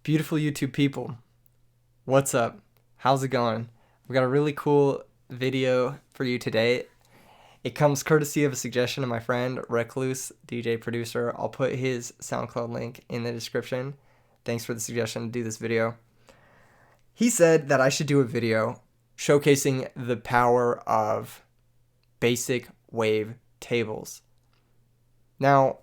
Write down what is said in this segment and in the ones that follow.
Beautiful YouTube people, what's up? How's it going? We got a really cool video for you today. It comes courtesy of a suggestion of my friend Recluse, DJ producer. I'll put his SoundCloud link in the description. Thanks for the suggestion to do this video. He said that I should do a video showcasing the power of basic wave tables. Now,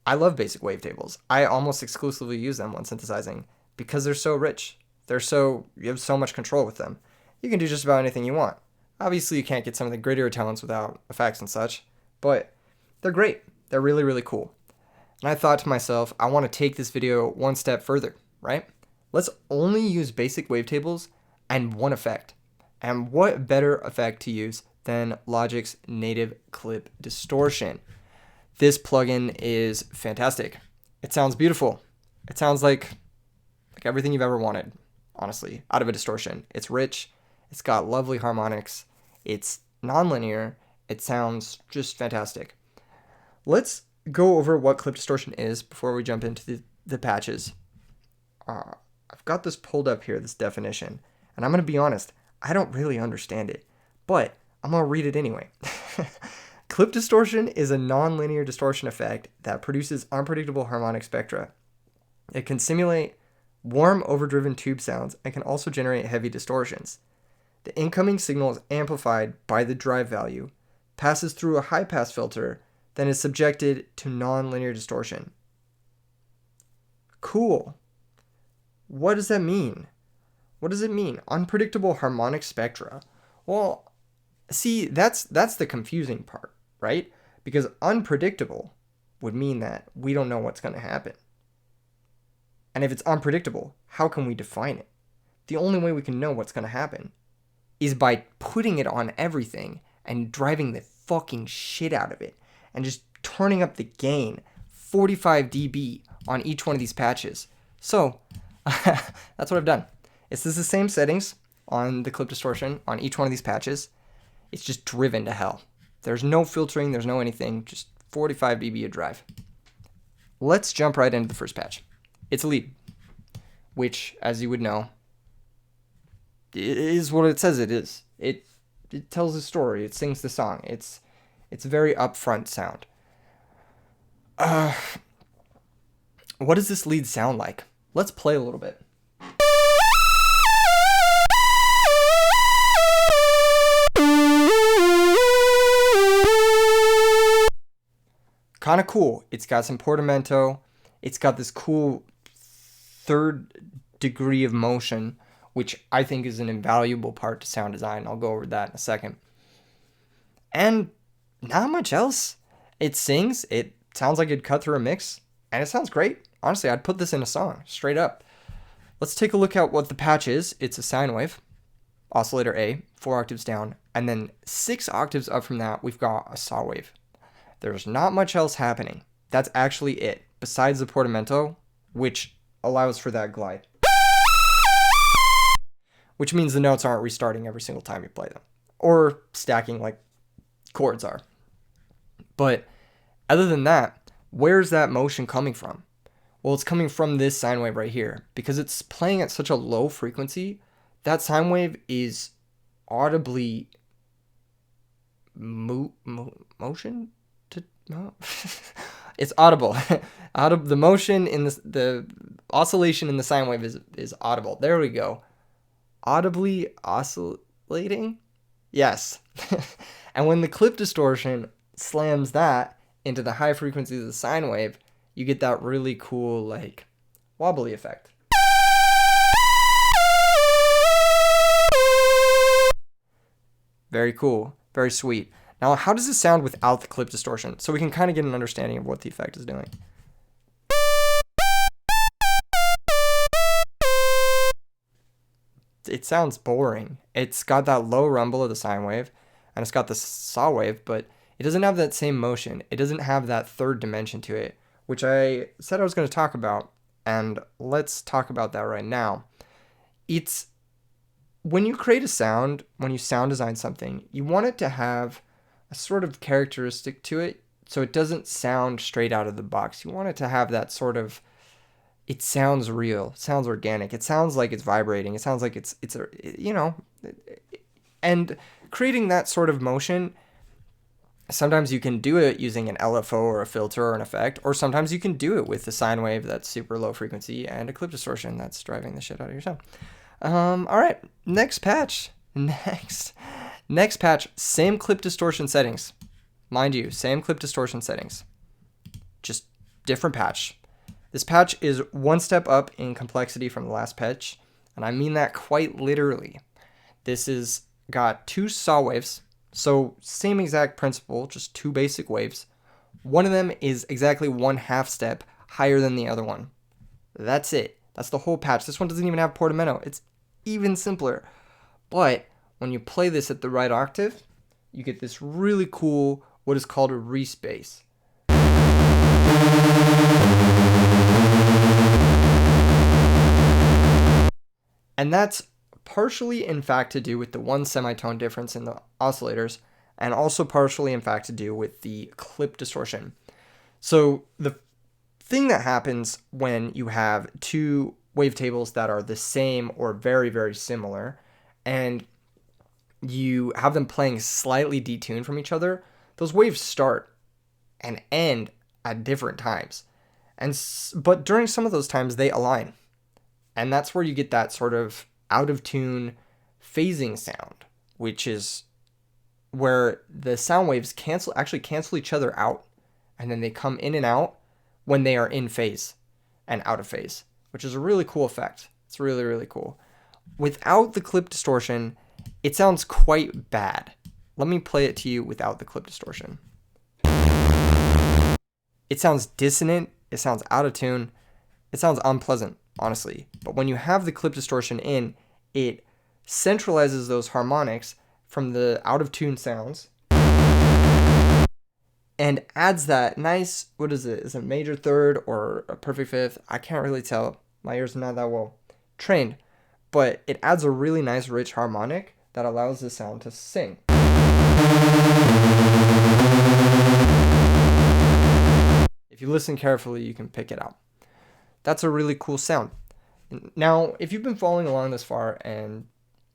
I love basic wavetables. I almost exclusively use them when synthesizing because they're so rich. You have so much control with them. You can do just about anything you want. Obviously, you can't get some of the grittier tones without effects and such, but they're great. They're really, really cool. And I thought to myself, I want to take this video one step further, right? Let's only use basic wavetables and one effect. And what better effect to use than Logic's native clip distortion? This plugin is fantastic. It sounds beautiful. It sounds like everything you've ever wanted, honestly, out of a distortion. It's rich. It's got lovely harmonics. It's nonlinear. It sounds just fantastic. Let's go over what clip distortion is before we jump into the patches. I've got this pulled up here, this definition, and I'm going to be honest, I don't really understand it, but I'm going to read it anyway. Clip distortion is a nonlinear distortion effect that produces unpredictable harmonic spectra. It can simulate warm, overdriven tube sounds and can also generate heavy distortions. The incoming signal is amplified by the drive value, passes through a high-pass filter, then is subjected to nonlinear distortion. Cool. What does that mean? What does it mean? Unpredictable harmonic spectra. Well, see, that's the confusing part, right? Because unpredictable would mean that we don't know what's going to happen. And if it's unpredictable, how can we define it? The only way we can know what's going to happen is by putting it on everything and driving the fucking shit out of it and just turning up the gain 45 dB on each one of these patches. So that's what I've done. It's the same settings on the clip distortion on each one of these patches. It's just driven to hell. There's no filtering, there's no anything, just 45 dB a drive. Let's jump right into the first patch. It's a lead, which, as you would know, is what it says it is. It tells a story, it sings the song. It's a very upfront sound. What does this lead sound like? Let's play a little bit. Kind of cool. It's got some portamento. It's got this cool third degree of motion, which I think is an invaluable part to sound design. I'll go over that in a second. And not much else. It sings. It sounds like it'd cut through a mix, and it sounds great. Honestly, I'd put this in a song, straight up. Let's take a look at what the patch is. It's a sine wave, oscillator A, 4 octaves down, and then 6 octaves up from that, we've got a saw wave. There's not much else happening. That's actually it, besides the portamento, which allows for that glide. Which means the notes aren't restarting every single time you play them, or stacking like chords are. But other than that, where's that motion coming from? Well, it's coming from this sine wave right here. Because it's playing at such a low frequency, that sine wave is audibly motion? No. It's audible. The motion in the oscillation in the sine wave is audible. There we go. Audibly oscillating? Yes. And when the clip distortion slams that into the high frequencies of the sine wave, you get that really cool, like, wobbly effect. Very cool. Very sweet. Now, how does this sound without the clip distortion? So we can kind of get an understanding of what the effect is doing. It sounds boring. It's got that low rumble of the sine wave, and it's got the saw wave, but it doesn't have that same motion. It doesn't have that third dimension to it, which I said I was going to talk about, and let's talk about that right now. It's when you create a sound, when you sound design something, you want it to have a sort of characteristic to it, so it doesn't sound straight out of the box. You want it to have that sort of it sounds real, it sounds organic, it sounds like it's vibrating, it sounds like and creating that sort of motion, sometimes you can do it using an LFO or a filter or an effect, or sometimes you can do it with a sine wave that's super low frequency and a clip distortion that's driving the shit out of your sound. All right, next patch. Next patch, same clip distortion settings. Mind you, same clip distortion settings. Just different patch. This patch is one step up in complexity from the last patch, and I mean that quite literally. This is got 2 saw waves, so same exact principle, just 2 basic waves. One of them is exactly 1/2 step higher than the other one. That's it. That's the whole patch. This one doesn't even have portamento. It's even simpler. But when you play this at the right octave, you get this really cool, what is called a respace. And that's partially in fact to do with the 1 semitone difference in the oscillators, and also partially in fact to do with the clip distortion. So the thing that happens when you have 2 wavetables that are the same or very, very similar, and you have them playing slightly detuned from each other, those waves start and end at different times. But during some of those times, they align. And that's where you get that sort of out of tune phasing sound, which is where the sound waves cancel each other out, and then they come in and out when they are in phase and out of phase, which is a really cool effect. It's really, really cool. Without the clip distortion, it sounds quite bad. Let me play it to you without the clip distortion. It sounds dissonant, it sounds out of tune, it sounds unpleasant, honestly. But when you have the clip distortion in, it centralizes those harmonics from the out of tune sounds and adds that nice, what is it? Is it major third or a perfect fifth? I can't really tell. My ears are not that well trained. But it adds a really nice rich harmonic that allows the sound to sing. If you listen carefully, you can pick it out. That's a really cool sound. Now, if you've been following along this far and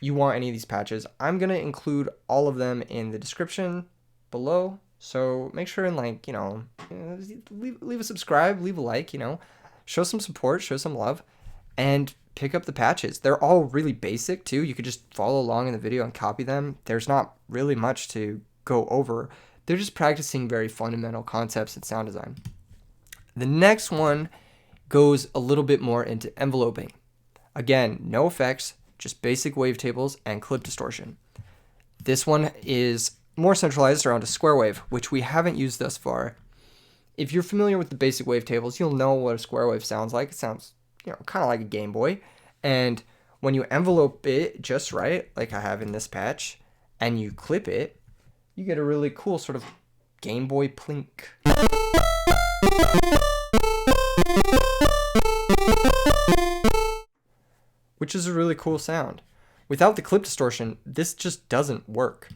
you want any of these patches, I'm going to include all of them in the description below. So make sure and leave a subscribe, leave a like, show some support, show some love, and pick up the patches. They're all really basic too. You could just follow along in the video and copy them. There's not really much to go over. They're just practicing very fundamental concepts in sound design. The next one goes a little bit more into enveloping. Again, no effects, just basic wavetables and clip distortion. This one is more centralized around a square wave, which we haven't used thus far. If you're familiar with the basic wavetables, you'll know what a square wave sounds like. It sounds, kind of like a Game Boy. And when you envelope it just right, like I have in this patch, and you clip it, you get a really cool sort of Game Boy plink. Which is a really cool sound. Without the clip distortion, this just doesn't work.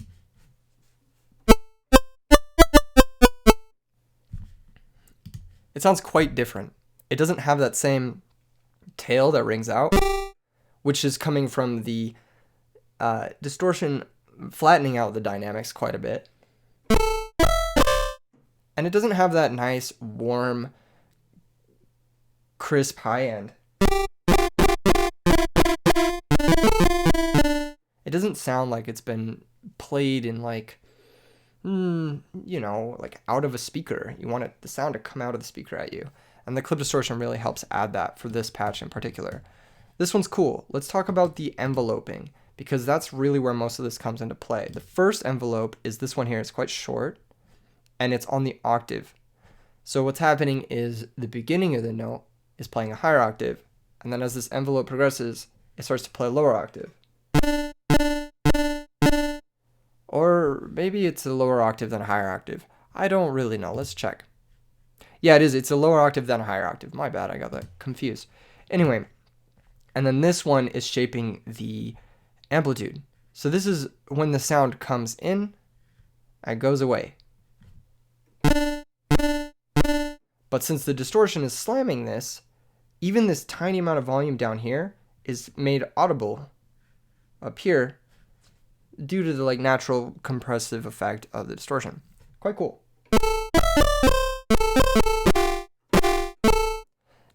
It sounds quite different. It doesn't have that same tail that rings out, which is coming from the distortion flattening out the dynamics quite a bit. And it doesn't have that nice, warm, crisp high end. It doesn't sound like it's been played in out of a speaker. You want the sound to come out of the speaker at you. And the clip distortion really helps add that for this patch in particular. This one's cool. Let's talk about the enveloping, because that's really where most of this comes into play. The first envelope is this one here. It's quite short, and it's on the octave. So what's happening is the beginning of the note is playing a higher octave, and then as this envelope progresses, it starts to play a lower octave. Or maybe it's a lower octave than a higher octave. I don't really know. Let's check. Yeah, it is. It's a lower octave than a higher octave. My bad. I got that confused. Anyway, and then this one is shaping the amplitude. So this is when the sound comes in and goes away. But since the distortion is slamming this, even this tiny amount of volume down here is made audible up here due to the like natural compressive effect of the distortion. Quite cool.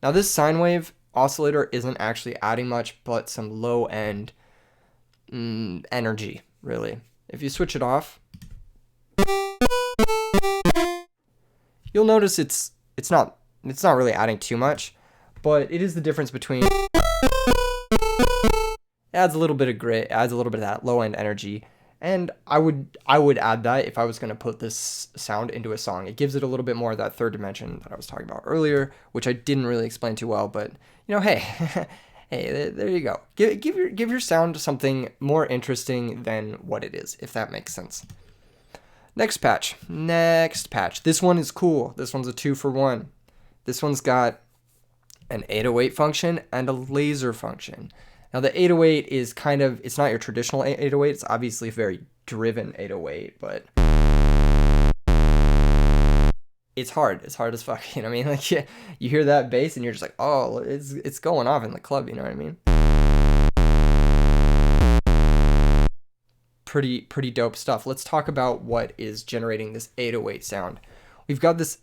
Now this sine wave oscillator isn't actually adding much but some low end energy, really. If you switch it off, you'll notice it's not really adding too much, but it is the difference between, it adds a little bit of grit, adds a little bit of that low end energy, and I would add that if I was going to put this sound into a song. It gives it a little bit more of that third dimension that I was talking about earlier, which I didn't really explain too well, but you know, hey, hey, there you go. Give your sound something more interesting than what it is, if that makes sense. Next patch. This one is cool. This one's a 2-for-1. This one's got an 808 function and a laser function. Now the 808 is kind of, it's not your traditional 808. It's obviously a very driven 808, but it's hard. It's hard as fuck. You know what I mean? Like you hear that bass and you're just like, oh, it's going off in the club. You know what I mean? Pretty dope stuff. Let's talk about what is generating this 808 sound. We've got this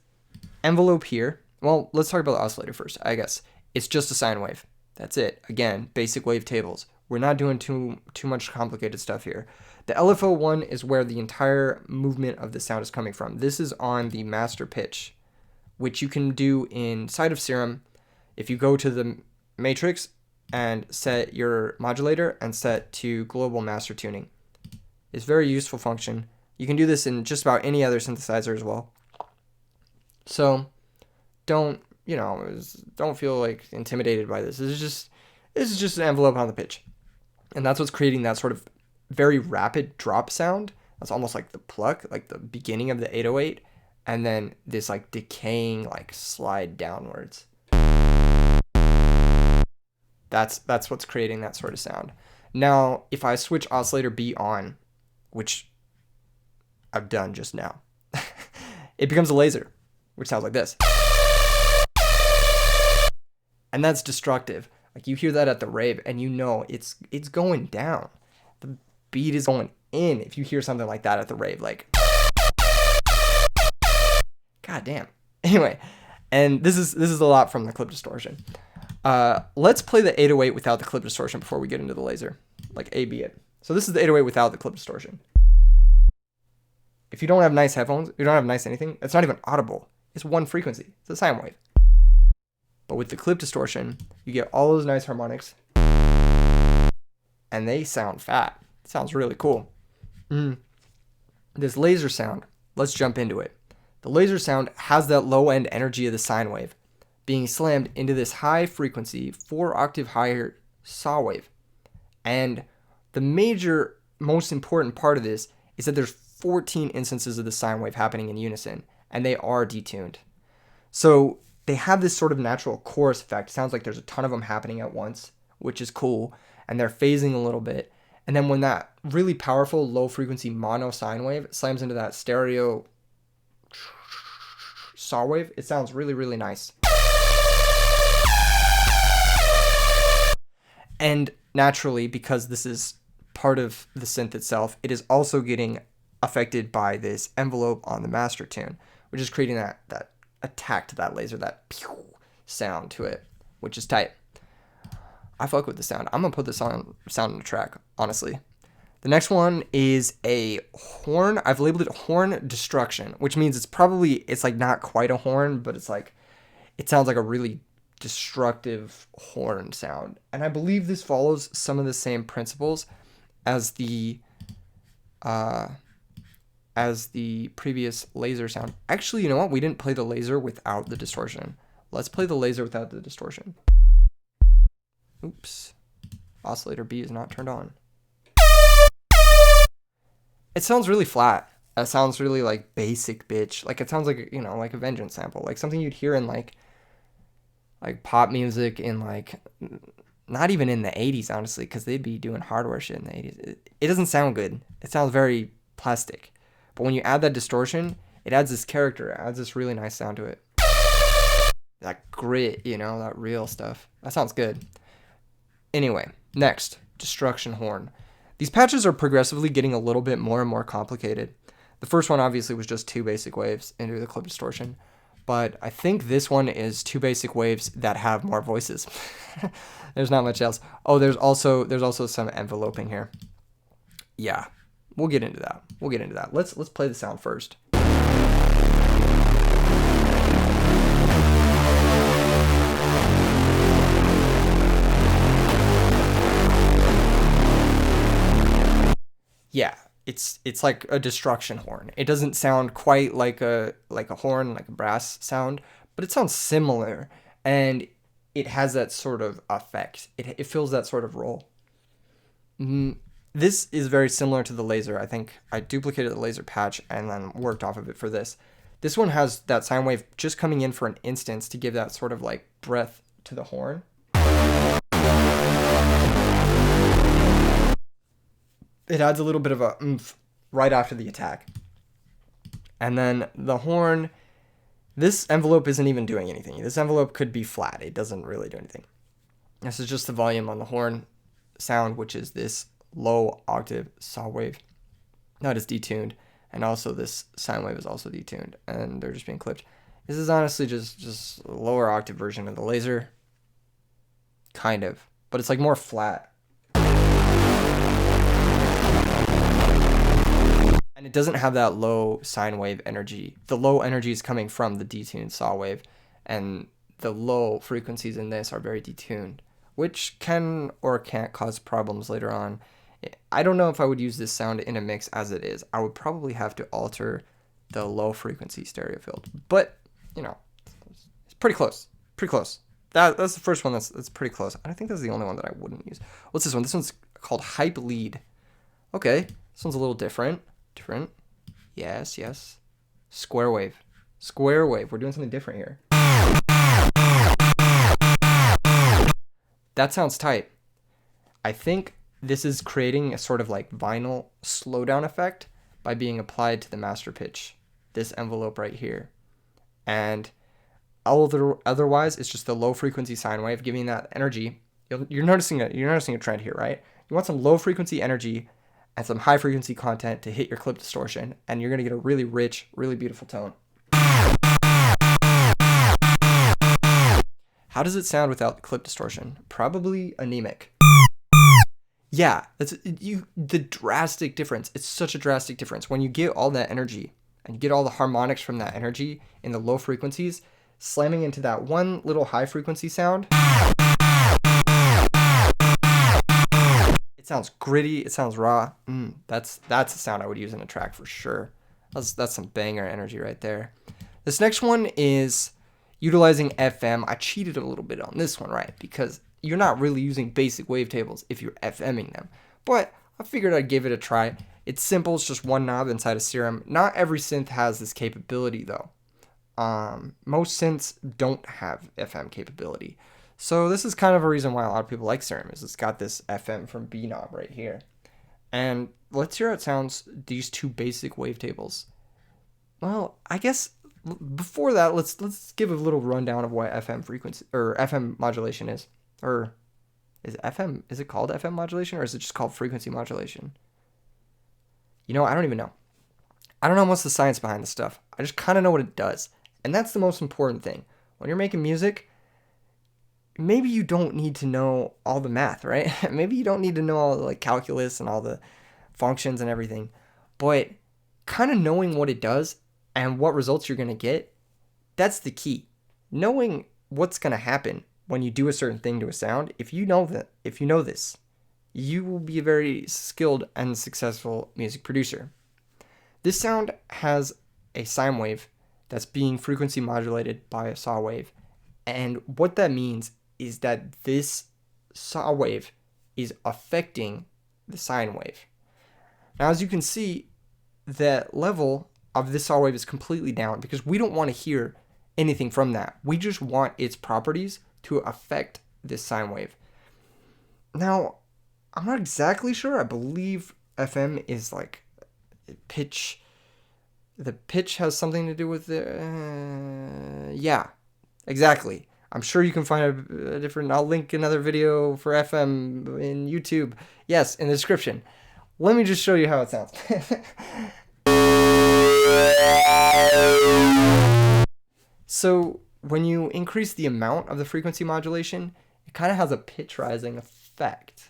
envelope here. Well, let's talk about the oscillator first, I guess. It's just a sine wave. That's it. Again, basic wave tables. We're not doing too much complicated stuff here. The LFO1 is where the entire movement of the sound is coming from. This is on the master pitch, which you can do inside of Serum. If you go to the matrix and set your modulator and set to global master tuning. It's a very useful function. You can do this in just about any other synthesizer as well. So don't feel like intimidated by this. This is just an envelope on the pitch. And that's what's creating that sort of very rapid drop sound. That's almost like the pluck, like the beginning of the 808, and then this like decaying like slide downwards. That's what's creating that sort of sound. Now, if I switch oscillator B on, which I've done just now, it becomes a laser, which sounds like this. And that's destructive. Like you hear that at the rave and you know it's going down. The beat is going in if you hear something like that at the rave, like god damn. Anyway, and this is a lot from the clip distortion. Let's play the 808 without the clip distortion before we get into the laser. Like A-B it. So this is the 808 without the clip distortion. If you don't have nice headphones, you don't have nice anything, it's not even audible. It's one frequency. It's a sine wave. But with the clip distortion, you get all those nice harmonics, and they sound fat. It sounds really cool. This laser sound, let's jump into it. The laser sound has that low end energy of the sine wave being slammed into this high frequency, 4-octave higher saw wave. And the major, most important part of this is that there's 14 instances of the sine wave happening in unison, and they are detuned. So they have this sort of natural chorus effect. It sounds like there's a ton of them happening at once, which is cool, and they're phasing a little bit. And then when that really powerful low frequency mono sine wave slams into that stereo saw wave, it sounds really, really nice. And naturally, because this is part of the synth itself, it is also getting affected by this envelope on the master tune, which is creating that attack to that laser, that pew sound to it, which is tight. I fuck with the sound. I'm gonna put this sound in the track, honestly. The next one is a horn. I've labeled it horn destruction, which means it's like not quite a horn, but it's like, it sounds like a really destructive horn sound. And I believe this follows some of the same principles as the previous laser sound. Actually, you know what? We didn't play the laser without the distortion. Let's play the laser without the distortion. Oops. Oscillator B is not turned on. It sounds really flat. It sounds really like basic bitch. Like it sounds like, you know, like a Vengeance sample. Like something you'd hear in like pop music in like, not even in the 80s, honestly, because they'd be doing hardware shit in the 80s. It doesn't sound good. It sounds very plastic. But when you add that distortion, it adds this character. It adds this really nice sound to it. that grit, that real stuff. That sounds good. Anyway, next, destruction horn. These patches are progressively getting a little bit more and more complicated. The first one obviously was just 2 basic waves into the clip distortion, but I think this one is 2 basic waves that have more voices. There's not much else. Oh, there's also some enveloping here. Yeah, we'll get into that. Let's play the sound first. Yeah, it's like a destruction horn. It doesn't sound quite like a horn, like a brass sound, but it sounds similar, and it has that sort of effect. It fills that sort of role. This is very similar to the laser. I think I duplicated the laser patch and then worked off of it for this. This one has that sine wave just coming in for an instance to give that sort of like breath to the horn. It adds a little bit of a oomph right after the attack. And then the horn, this envelope isn't even doing anything. This envelope could be flat. It doesn't really do anything. This is just the volume on the horn sound, which is this low octave saw wave. Now it is detuned, and also this sine wave is also detuned, and they're just being clipped. This is honestly just a lower octave version of the laser. Kind of. But it's like more flat. And it doesn't have that low sine wave energy. The low energy is coming from the detuned saw wave, and the low frequencies in this are very detuned, which can or can't cause problems later on. I don't know if I would use this sound in a mix as it is. I would probably have to alter the low frequency stereo field, but it's pretty close. That's the first one that's pretty close. And I think that's the only one that I wouldn't use. What's this one? This one's called Hype Lead. Okay, this one's a little different. Yes. Square wave. We're doing something different here. That sounds tight. I think this is creating a sort of like vinyl slowdown effect by being applied to the master pitch, this envelope right here. And otherwise, it's just the low frequency sine wave giving that energy. You're noticing a trend here, right? You want some low frequency energy and some high frequency content to hit your clip distortion, and you're going to get a really rich, really beautiful tone. How does it sound without the clip distortion? Probably anemic. Yeah, the drastic difference. It's such a drastic difference. When you get all that energy and you get all the harmonics from that energy in the low frequencies, slamming into that one little high frequency sound, it sounds gritty, it sounds raw. That's a sound I would use in a track for sure. That's some banger energy right there. This next one is utilizing FM. I cheated a little bit on this one, right? Because you're not really using basic wavetables if you're FMing them. But I figured I'd give it a try. It's simple, it's just one knob inside a Serum. Not every synth has this capability though. Most synths don't have FM capability. So this is kind of a reason why a lot of people like Serum, is it's got this FM from B knob right here. And let's hear how it sounds, these 2 basic wavetables. Well, I guess before that, let's give a little rundown of what FM frequency or FM modulation is. Or is it called FM modulation, or is it just called frequency modulation? I don't even know. I don't know what's the science behind this stuff. I just kind of know what it does. And that's the most important thing. When you're making music, maybe you don't need to know all the math, right? Maybe you don't need to know all the calculus and all the functions and everything. But kind of knowing what it does and what results you're going to get, that's the key. Knowing what's going to happen when you do a certain thing to a sound, if you know this, you will be a very skilled and successful music producer. This sound has a sine wave that's being frequency modulated by a saw wave. And what that means is that this saw wave is affecting the sine wave. Now, as you can see, the level of this saw wave is completely down because we don't want to hear anything from that. We just want its properties to affect this sine wave. Now, I'm not exactly sure. I believe FM is like pitch. The pitch has something to do with the... yeah. Exactly. I'm sure you can find a different, I'll link another video for FM in YouTube. Yes, in the description. Let me just show you how it sounds. So when you increase the amount of the frequency modulation, it kind of has a pitch rising effect.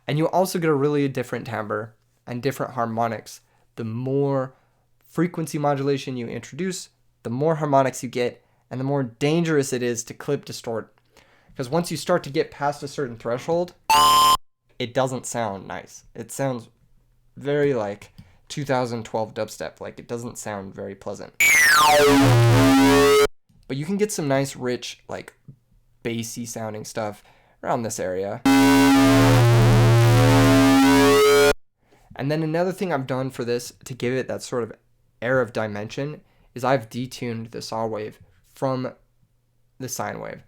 And you also get a really different timbre and different harmonics. The more frequency modulation you introduce, the more harmonics you get, and the more dangerous it is to clip distort. Because once you start to get past a certain threshold, it doesn't sound nice. It sounds very like 2012 dubstep. Like, it doesn't sound very pleasant. But you can get some nice, rich, like, bassy sounding stuff around this area. And then another thing I've done for this to give it that sort of air of dimension is I've detuned the saw wave from the sine wave.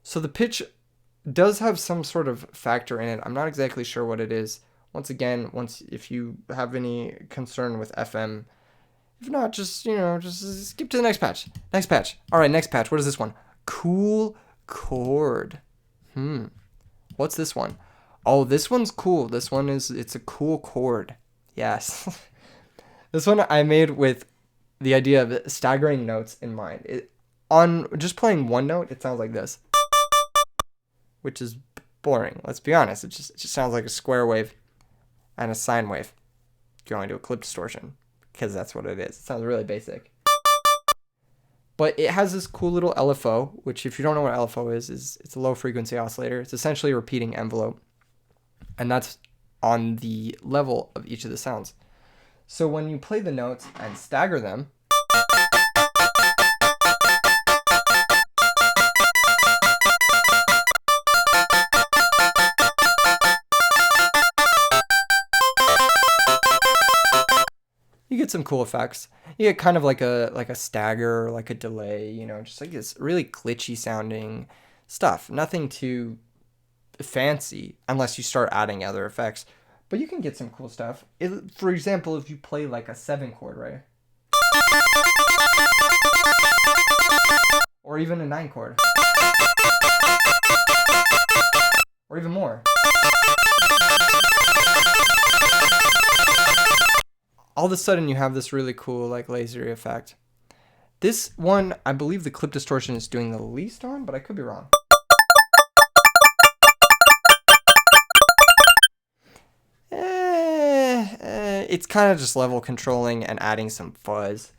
So the pitch does have some sort of factor in it. I'm not exactly sure what it is. Once again, if you have any concern with FM, if not, just skip to the next patch. Next patch. All right, next patch. What is this one? Cool chord. What's this one? Oh, this one's cool. It's a cool chord. Yes. This one I made with the idea of staggering notes in mind. On just playing one note, it sounds like this, which is boring. Let's be honest. It just sounds like a square wave and a sine wave going to a clip distortion, because that's what it is. It sounds really basic. But it has this cool little LFO, which, if you don't know what LFO is it's a low frequency oscillator. It's essentially a repeating envelope. And that's on the level of each of the sounds. So when you play the notes and stagger them, you get some cool effects. You get kind of like a stagger, like a delay, just like this really glitchy sounding stuff. Nothing too fancy unless you start adding other effects. But you can get some cool stuff. For example, if you play like a 7 chord, right? Or even a 9 chord. Or even more. All of a sudden you have this really cool like lasery effect. This one, I believe the clip distortion is doing the least on, but I could be wrong. It's kind of just level controlling and adding some fuzz.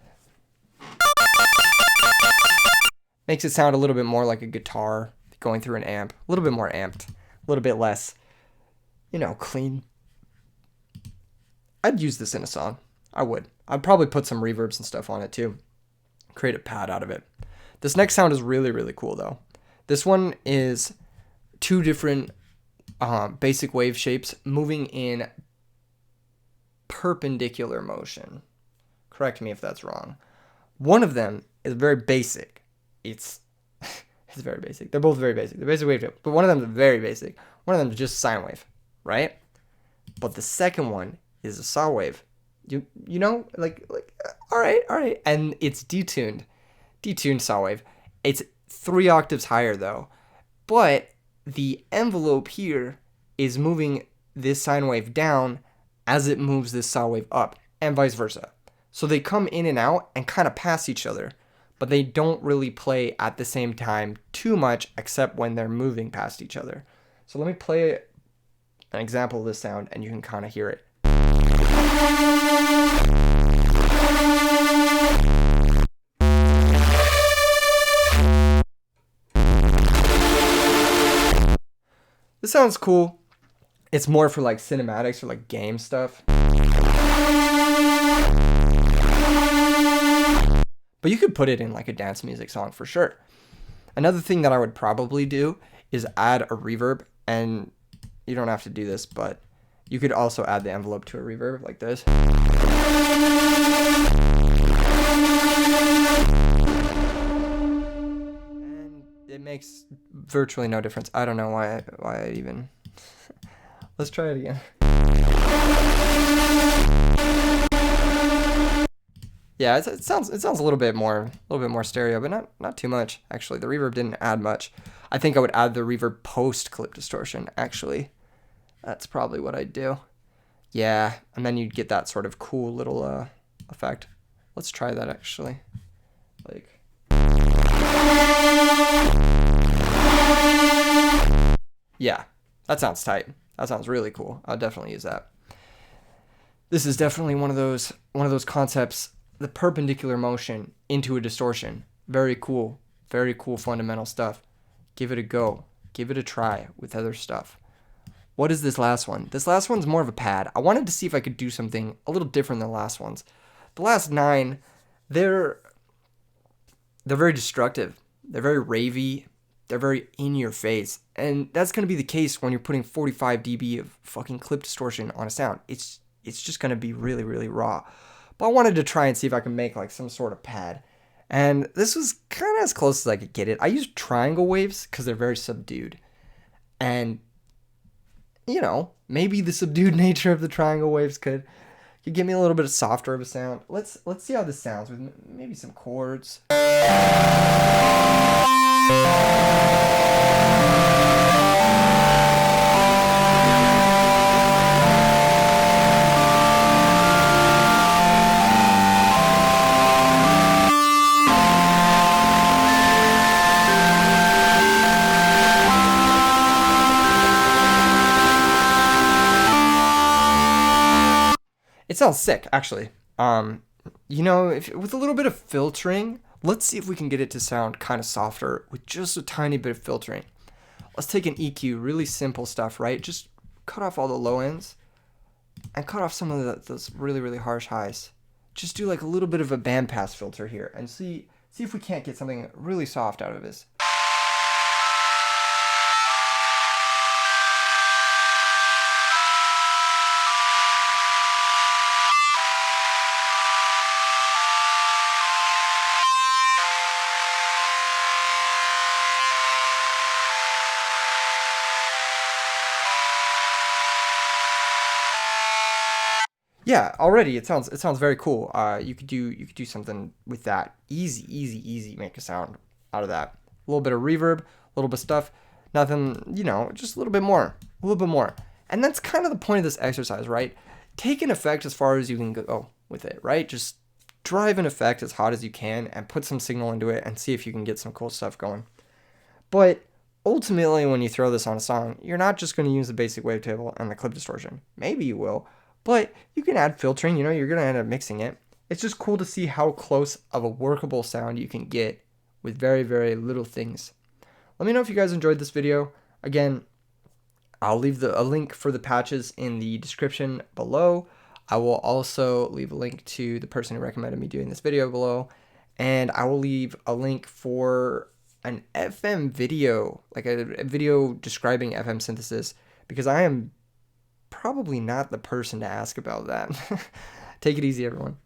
Makes it sound a little bit more like a guitar going through an amp. A little bit more amped. A little bit less, clean. I'd use this in a song. I would. I'd probably put some reverbs and stuff on it too. Create a pad out of it. This next sound is really, really cool though. This one is 2 different basic wave shapes moving in perpendicular motion. Correct me if that's wrong. One of them is very basic. It's very basic. They're both very basic. They're basic wave shape, but one of them is very basic. One of them is just sine wave, right? But the second one is a saw wave. All right, and it's detuned saw wave. It's 3 octaves higher though, but the envelope here is moving this sine wave down as it moves this saw wave up, and vice versa. So they come in and out and kind of pass each other, but they don't really play at the same time too much, except when they're moving past each other. So let me play an example of this sound and you can kind of hear it. This sounds cool. It's more for like cinematics or like game stuff. But you could put it in like a dance music song for sure. Another thing that I would probably do is add a reverb, and you don't have to do this, but you could also add the envelope to a reverb like this. And it makes virtually no difference. I don't know why I even... Let's try it again. Yeah, it sounds a little bit more stereo, but not too much actually. The reverb didn't add much. I think I would add the reverb post clip distortion actually. That's probably what I'd do. Yeah, and then you'd get that sort of cool little effect. Let's try that actually. Like, yeah, that sounds tight. That sounds really cool. I'll definitely use that. This is definitely one of those concepts, the perpendicular motion into a distortion. Very cool fundamental stuff. Give it a go. Give it a try with other stuff. What is this last one? This last one's more of a pad. I wanted to see if I could do something a little different than the last ones. The last 9, they're very destructive. They're very ravey. They're very in your face. And that's going to be the case when you're putting 45 dB of fucking clip distortion on a sound. It's just going to be really, really raw. But I wanted to try and see if I could make like some sort of pad. And this was kind of as close as I could get it. I used triangle waves because they're very subdued. And, you know, maybe the subdued nature of the triangle waves could give me a little bit of softer of a sound. Let's see how this sounds with maybe some chords. It sounds sick, actually. You know, with a little bit of filtering, let's see if we can get it to sound kind of softer with just a tiny bit of filtering. Let's take an EQ, really simple stuff, right? Just cut off all the low ends and cut off some of those really, really harsh highs. Just do like a little bit of a bandpass filter here and see if we can't get something really soft out of this. Yeah, already it sounds very cool. You could do something with that. Easy make a sound out of that. A little bit of reverb, a little bit of stuff. Nothing, you know, just a little bit more. And that's kind of the point of this exercise, right? Take an effect as far as you can go with it, right? Just drive an effect as hot as you can and put some signal into it and see if you can get some cool stuff going. But ultimately, when you throw this on a song, you're not just going to use the basic wavetable and the clip distortion. Maybe you will. But you can add filtering, you know, you're going to end up mixing it. It's just cool to see how close of a workable sound you can get with very, very little things. Let me know if you guys enjoyed this video. Again, I'll leave a link for the patches in the description below. I will also leave a link to the person who recommended me doing this video below. And I will leave a link for an FM video, like a video describing FM synthesis, because I am probably not the person to ask about that. Take it easy, everyone.